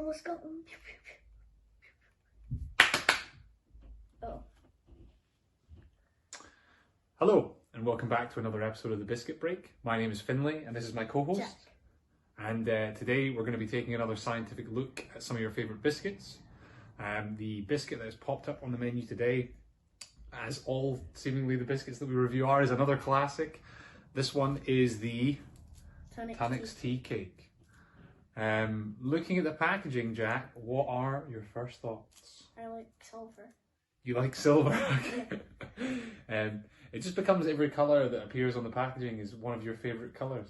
almost got them. Oh. Hello, and welcome back to another episode of the Biscuit Break. My name is Finlay, and this is my co-host. Jack. And today we're going to be taking another scientific look at some of your favourite biscuits. The biscuit that has popped up on the menu today, as all seemingly the biscuits that we review are, is another classic. This one is the Tunnock's Teacake. Looking at the packaging, Jack, what are your first thoughts? I like silver. You like silver? Okay. It just becomes every colour that appears on the packaging is one of your favourite colours.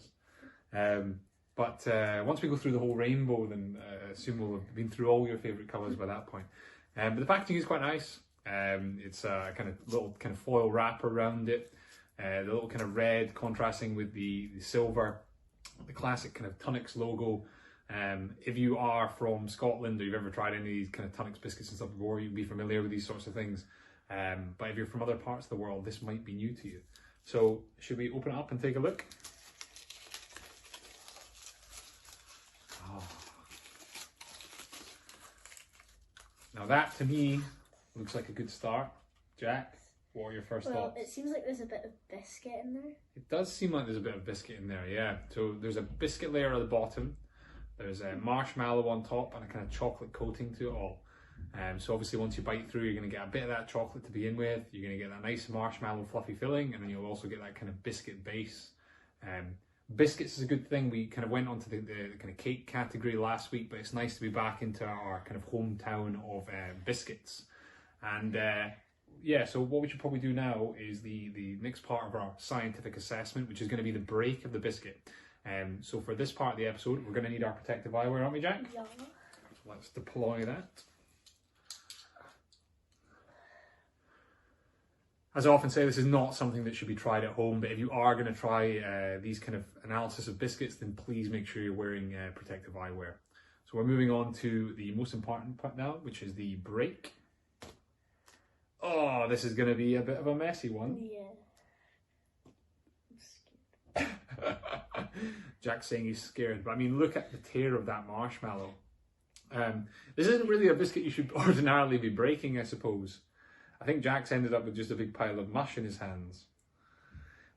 But once we go through the whole rainbow, then I assume we'll have been through all your favourite colours by that point. But the packaging is quite nice. It's a kind of little kind of foil wrapper around it. The little kind of red contrasting with the silver, the classic kind of Tunnock's logo. If you are from Scotland or you've ever tried any of these kind of Tunnock's biscuits and stuff before, you'd be familiar with these sorts of things. But if you're from other parts of the world, this might be new to you. So should we open it up and take a look? Oh. Now that to me looks like a good start. Jack, what are your first thoughts? It seems like there's a bit of biscuit in there. It does seem like there's a bit of biscuit in there, yeah. So there's a biscuit layer at the bottom. There's a marshmallow on top and a kind of chocolate coating to it all. So obviously once you bite through, you're going to get a bit of that chocolate to begin with. You're going to get that nice marshmallow fluffy filling, and then you'll also get that kind of biscuit base. Biscuits is a good thing. We kind of went onto the kind of cake category last week, but it's nice to be back into our kind of hometown of biscuits. And yeah, so what we should probably do now is the next part of our scientific assessment, which is going to be the break of the biscuit. So for this part of the episode, we're going to need our protective eyewear, aren't we, Jack? Yeah. So let's deploy that. As I often say, this is not something that should be tried at home, but if you are going to try these kind of analysis of biscuits, then please make sure you're wearing protective eyewear. So we're moving on to the most important part now, which is the break. Oh, this is going to be a bit of a messy one. Yeah. Jack's saying he's scared, but I mean, look at the tear of that marshmallow. This isn't really a biscuit you should ordinarily be breaking, I suppose. I think Jack's ended up with just a big pile of mush in his hands.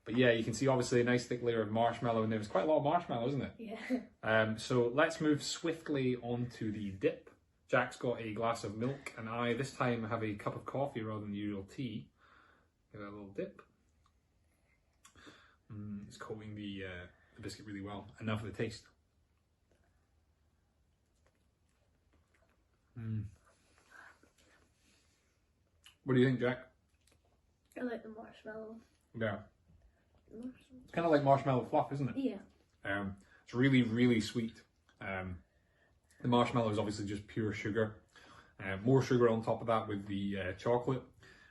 But yeah, you can see obviously a nice thick layer of marshmallow in there. It's quite a lot of marshmallow, isn't it? Yeah. So let's move swiftly onto the dip. Jack's got a glass of milk, and I this time have a cup of coffee rather than the usual tea. Give it a little dip. It's coating the biscuit really well. And now for the taste. What do you think, Jack? I like the marshmallow. Yeah. It's kind of like marshmallow fluff, isn't it? Yeah. It's really, really sweet. The marshmallow is obviously just pure sugar. More sugar on top of that with the chocolate.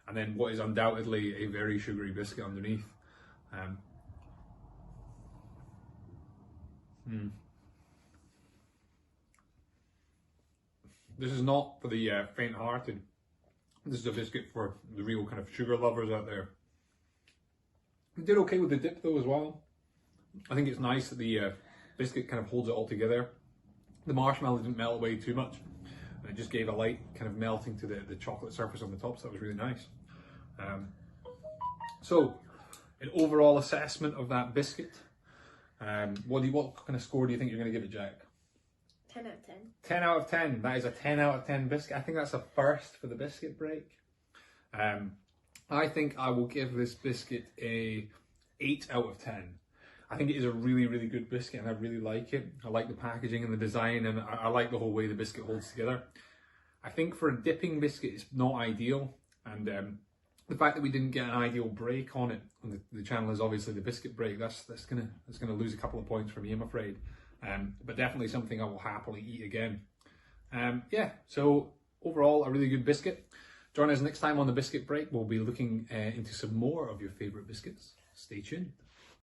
And then what is undoubtedly a very sugary biscuit underneath. This is not for the faint-hearted. This is a biscuit for the real kind of sugar lovers out there. We did okay with the dip though as well. I think it's nice that the biscuit kind of holds it all together. The marshmallow didn't melt away too much. And it just gave a light kind of melting to the chocolate surface on the top, so that was really nice. So, an overall assessment of that biscuit. What kind of score do you think you're going to give it, Jack? 10 out of 10. 10 out of 10. That is a 10 out of 10 biscuit. I think that's a first for the biscuit break. I think I will give this biscuit a 8 out of 10. I think it is a really, really good biscuit, and I really like it. I like the packaging and the design, and I like the whole way the biscuit holds together. I think for a dipping biscuit, it's not ideal, and the fact that we didn't get an ideal break on it on the channel is obviously the biscuit break. That's gonna lose a couple of points for me, I'm afraid. But definitely something I will happily eat again. Yeah, so overall a really good biscuit. Join us next time on the biscuit break. We'll be looking into some more of your favourite biscuits. Stay tuned.